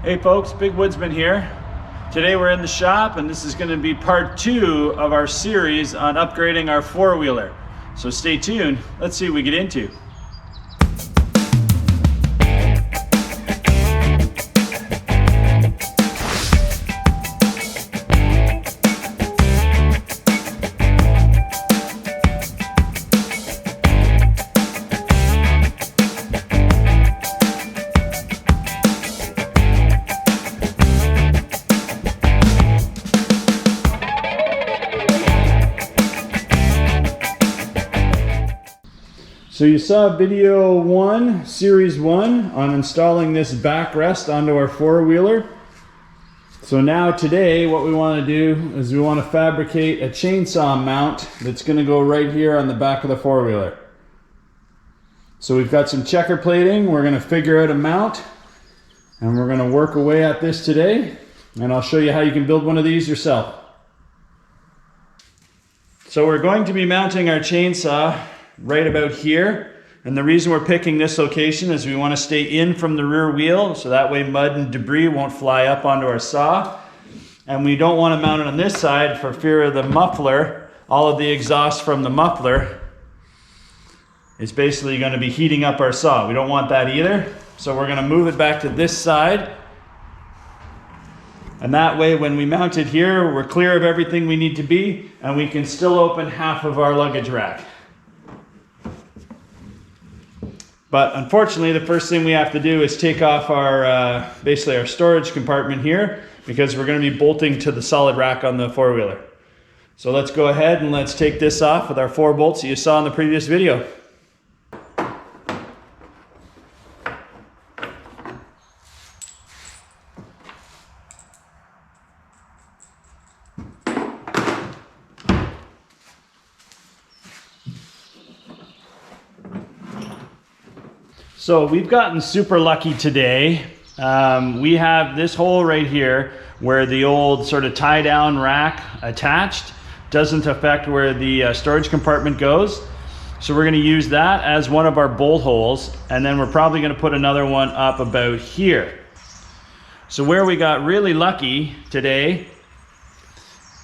Hey folks, Big Woodsman here. Today we're in the shop and this is going to be part 2 of our series on upgrading our four-wheeler. So stay tuned, let's see what we get into. So you saw video 1, series 1 on installing this backrest onto our four-wheeler. So now today what we want to do is we want to fabricate a chainsaw mount that's going to go right here on the back of the four-wheeler. So we've got some checker plating, we're going to figure out a mount and we're going to work away at this today, and I'll show you how you can build one of these yourself. So we're going to be mounting our chainsaw right about here, and the reason we're picking this location is we want to stay in from the rear wheel so that way mud and debris won't fly up onto our saw, and we don't want to mount it on this side for fear of the muffler. All of the exhaust from the muffler is basically going to be heating up our saw. We don't want that either, so we're going to move it back to this side, and that way when we mount it here we're clear of everything we need to be and we can still open half of our luggage rack. But unfortunately, the first thing we have to do is take off our, basically our storage compartment here, because we're going to be bolting to the solid rack on the four-wheeler. So let's go ahead and let's take this off with our 4 bolts that you saw in the previous video. So we've gotten super lucky today. We have this hole right here where the old sort of tie down rack attached doesn't affect where the storage compartment goes. So we're going to use that as one of our bolt holes, and then we're probably going to put another one up about here. So where we got really lucky today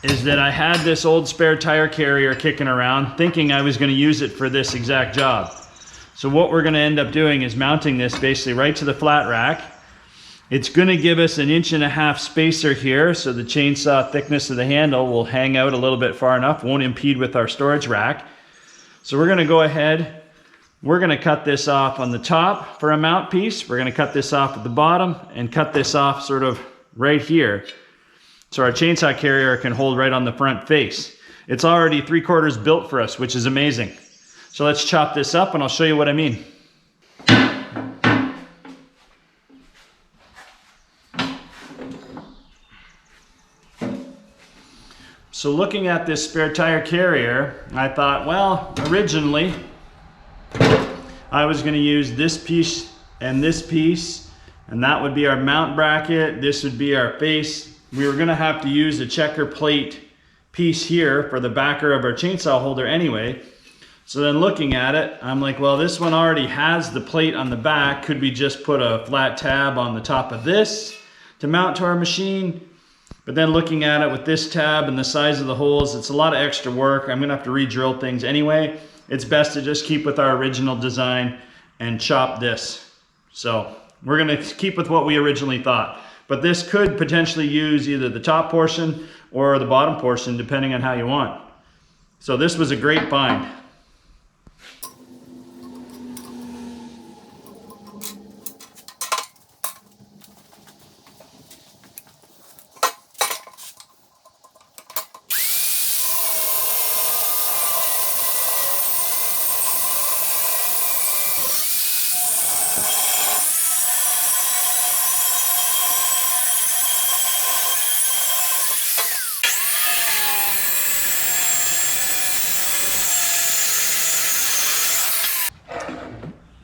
is that I had this old spare tire carrier kicking around thinking I was going to use it for this exact job. So what we're going to end up doing is mounting this basically right to the flat rack. It's going to give us an 1.5 inch spacer here, so the chainsaw thickness of the handle will hang out a little bit far enough, won't impede with our storage rack. So we're going to go ahead, we're going to cut this off on the top for a mount piece. We're going to cut this off at the bottom and cut this off sort of right here, so our chainsaw carrier can hold right on the front face. It's already 3/4 built for us, which is amazing. So let's chop this up and I'll show you what I mean. So looking at this spare tire carrier, I thought, well, originally I was going to use this piece, and that would be our mount bracket, this would be our face. We were going to have to use a checker plate piece here for the backer of our chainsaw holder anyway. So then looking at it, I'm like, well, this one already has the plate on the back. Could we just put a flat tab on the top of this to mount to our machine? But then looking at it with this tab and the size of the holes, it's a lot of extra work. I'm gonna have to re-drill things anyway. It's best to just keep with our original design and chop this. So we're gonna keep with what we originally thought. But this could potentially use either the top portion or the bottom portion, depending on how you want. So this was a great find.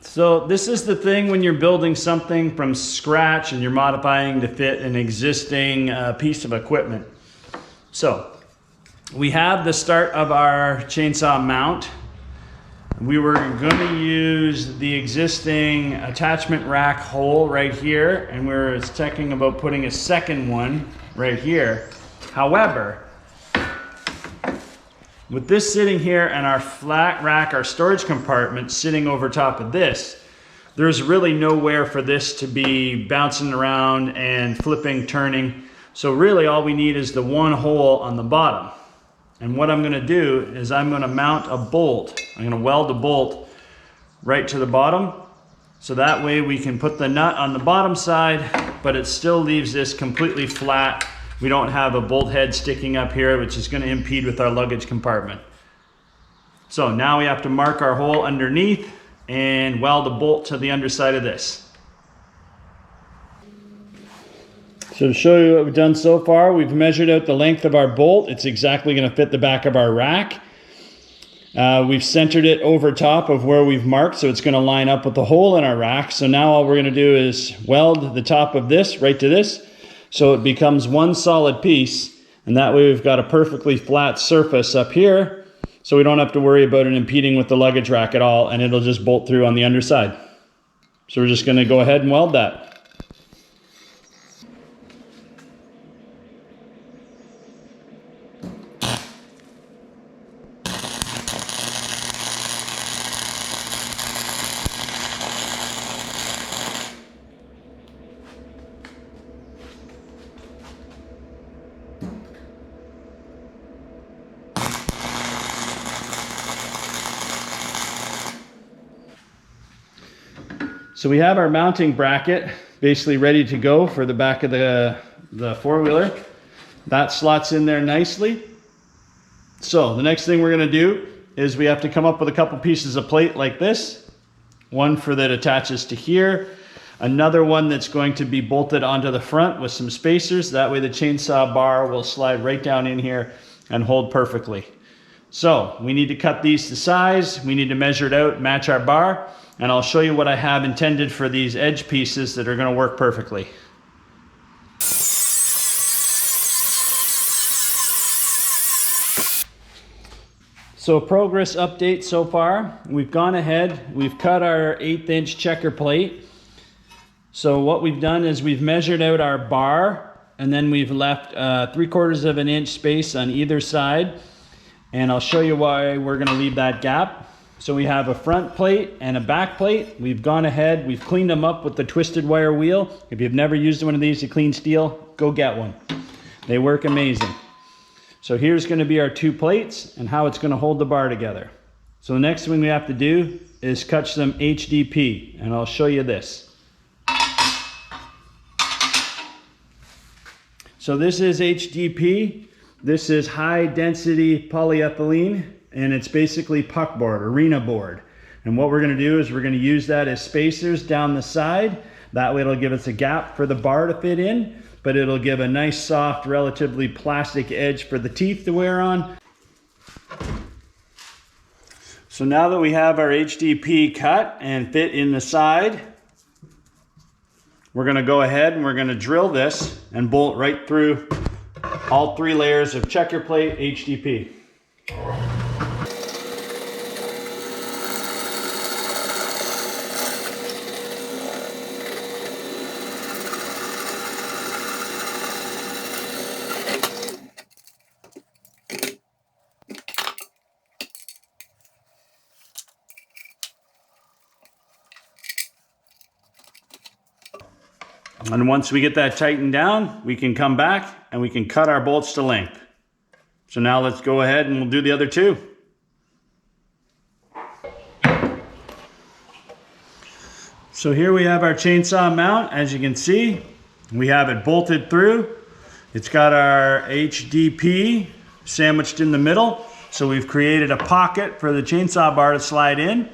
So this is the thing when you're building something from scratch and you're modifying to fit an existing piece of equipment. So we have the start of our chainsaw mount. we were going to use the existing attachment rack hole right here, and we were thinking about putting a second one right here. However, with this sitting here and our flat rack, our storage compartment sitting over top of this, there's really nowhere for this to be bouncing around and flipping, turning. So really all we need is the one hole on the bottom. And what I'm gonna do is I'm gonna mount a bolt. I'm gonna weld a bolt right to the bottom. So that way we can put the nut on the bottom side, but it still leaves this completely flat. We don't have a bolt head sticking up here, which is gonna impede with our luggage compartment. So now we have to mark our hole underneath and weld a bolt to the underside of this. So to show you what we've done so far, we've measured out the length of our bolt. It's exactly going to fit the back of our rack. We've centered it over top of where we've marked, so it's going to line up with the hole in our rack. So now all we're going to do is weld the top of this right to this, so it becomes one solid piece, and that way we've got a perfectly flat surface up here, so we don't have to worry about it impeding with the luggage rack at all, and it'll just bolt through on the underside. So we're just going to go ahead and weld that. So we have our mounting bracket basically ready to go for the back of the four-wheeler. That slots in there nicely. So the next thing we're going to do is we have to come up with a couple pieces of plate like this. One for that attaches to here. Another one that's going to be bolted onto the front with some spacers. That way the chainsaw bar will slide right down in here and hold perfectly. So we need to cut these to size. We need to measure it out, match our bar. And I'll show you what I have intended for these edge pieces that are going to work perfectly. So progress update so far. We've gone ahead, we've cut our 1/8 inch checker plate. So what we've done is we've measured out our bar, and then we've left 3/4 of an inch space on either side. And I'll show you why we're going to leave that gap. So we have a front plate and a back plate. We've gone ahead, we've cleaned them up with the twisted wire wheel. If you've never used one of these to clean steel, go get one. They work amazing. So here's going to be our 2 plates and how it's going to hold the bar together. So the next thing we have to do is cut some HDP, and I'll show you this. So this is HDP. This is high density polyethylene, and it's basically puck board, arena board. And what we're going to do is we're going to use that as spacers down the side. That way it'll give us a gap for the bar to fit in, but it'll give a nice soft, relatively plastic edge for the teeth to wear on. So now that we have our HDP cut and fit in the side, we're going to go ahead and we're going to drill this and bolt right through all 3 layers of checker plate HDP. And once we get that tightened down, we can come back and we can cut our bolts to length. So now let's go ahead and we'll do the other 2. So here we have our chainsaw mount. As you can see, we have it bolted through. It's got our HDP sandwiched in the middle. So we've created a pocket for the chainsaw bar to slide in.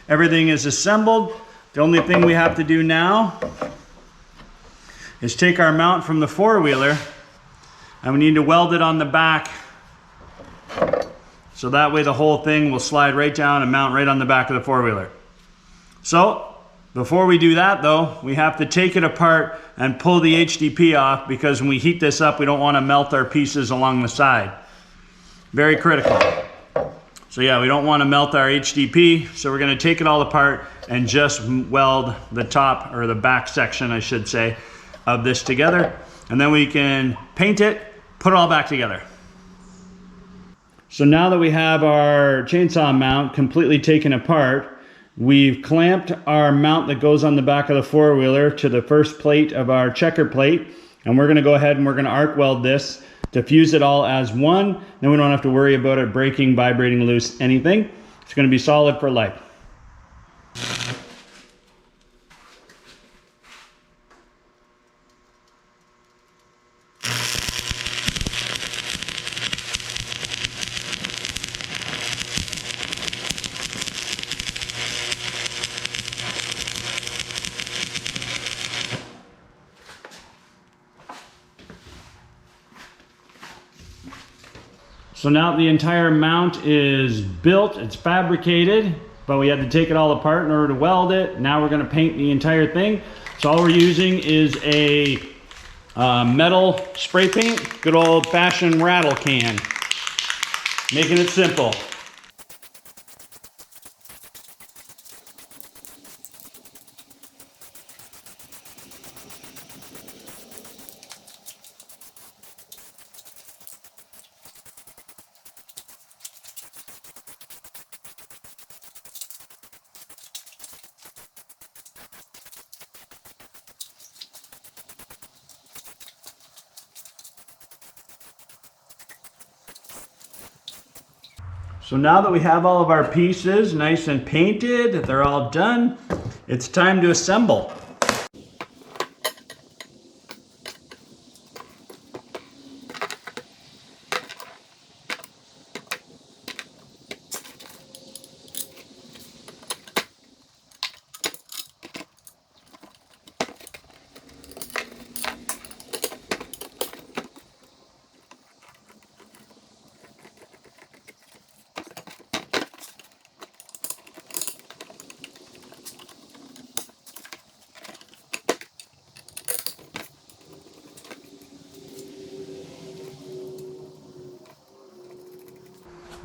Everything is assembled. The only thing we have to do now is take our mount from the four-wheeler and we need to weld it on the back, so that way the whole thing will slide right down and mount right on the back of the four-wheeler. So before we do that though, we have to take it apart and pull the HDP off, because when we heat this up we don't want to melt our pieces along the side. Very critical. So yeah, we don't want to melt our HDP, so we're going to take it all apart and just weld the top, or the back section I should say, of this together, and then we can paint it, put it all back together. So now that we have our chainsaw mount completely taken apart, we've clamped our mount that goes on the back of the four-wheeler to the first plate of our checker plate, and we're going to go ahead and we're going to arc weld this to fuse it all as one. Then we don't have to worry about it breaking, vibrating, loose, anything. It's going to be solid for life. So now the entire mount is built, it's fabricated, but we had to take it all apart in order to weld it. Now we're gonna paint the entire thing. So all we're using is a metal spray paint, good old fashioned rattle can. Making it simple. So now that we have all of our pieces nice and painted, they're all done, it's time to assemble.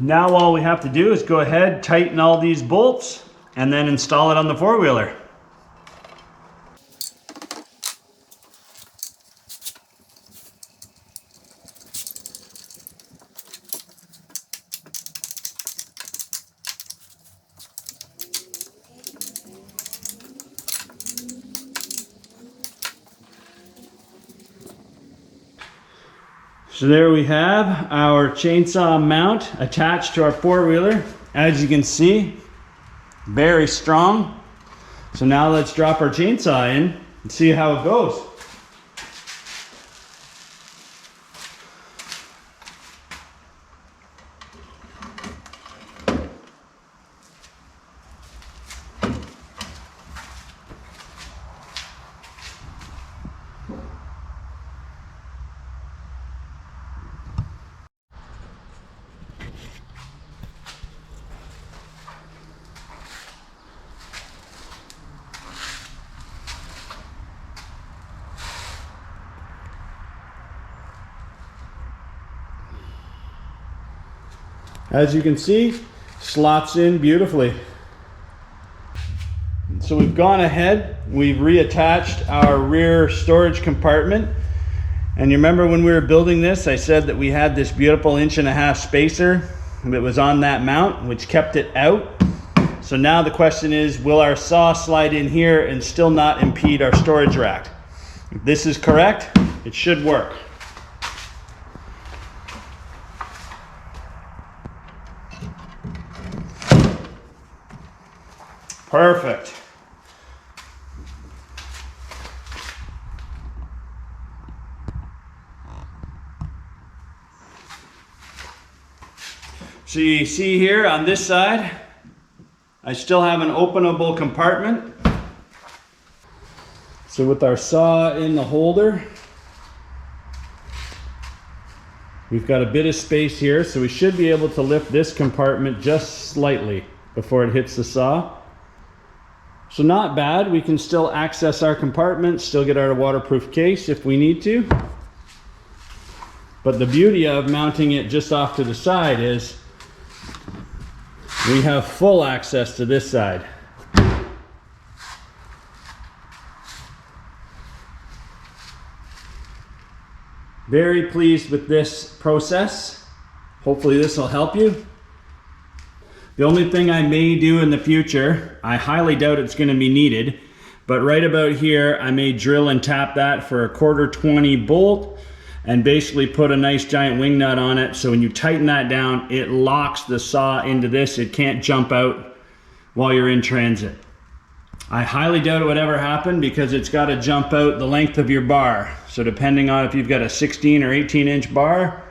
Now all we have to do is go ahead, tighten all these bolts, and then install it on the four-wheeler. So there we have our chainsaw mount attached to our four-wheeler. As you can see, very strong. So now let's drop our chainsaw in and see how it goes. As you can see, slots in beautifully. So we've gone ahead, we've reattached our rear storage compartment. And you remember when we were building this, I said that we had this beautiful 1.5" spacer that was on that mount, which kept it out. So now the question is, will our saw slide in here and still not impede our storage rack? If this is correct, it should work. Perfect. So you see here on this side, I still have an openable compartment. So with our saw in the holder, we've got a bit of space here, so we should be able to lift this compartment just slightly before it hits the saw. So not bad, we can still access our compartment, still get our waterproof case if we need to. But the beauty of mounting it just off to the side is we have full access to this side. Very pleased with this process. Hopefully this will help you. The only thing I may do in the future, I highly doubt it's going to be needed, but right about here I may drill and tap that for a 1/4-20 bolt and basically put a nice giant wing nut on it, so when you tighten that down, it locks the saw into this. It can't jump out while you're in transit. I highly doubt it would ever happen because it's got to jump out the length of your bar. So depending on if you've got a 16 or 18-inch bar,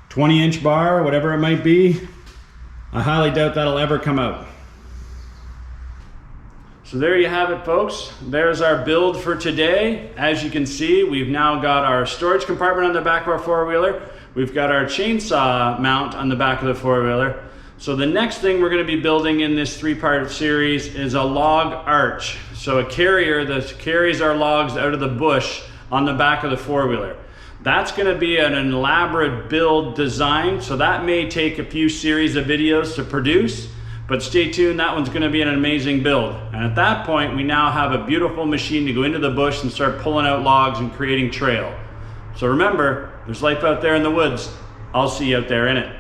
20-inch bar, whatever it might be, I highly doubt that'll ever come out. So there you have it, folks. There's our build for today. As you can see, we've now got our storage compartment on the back of our four-wheeler. We've got our chainsaw mount on the back of the four-wheeler. So the next thing we're going to be building in this 3-part series is a log arch. So a carrier that carries our logs out of the bush on the back of the four-wheeler. That's going to be an elaborate build design, so that may take a few series of videos to produce, but stay tuned, that one's going to be an amazing build. And at that point, we now have a beautiful machine to go into the bush and start pulling out logs and creating trail. So remember, there's life out there in the woods. I'll see you out there in it.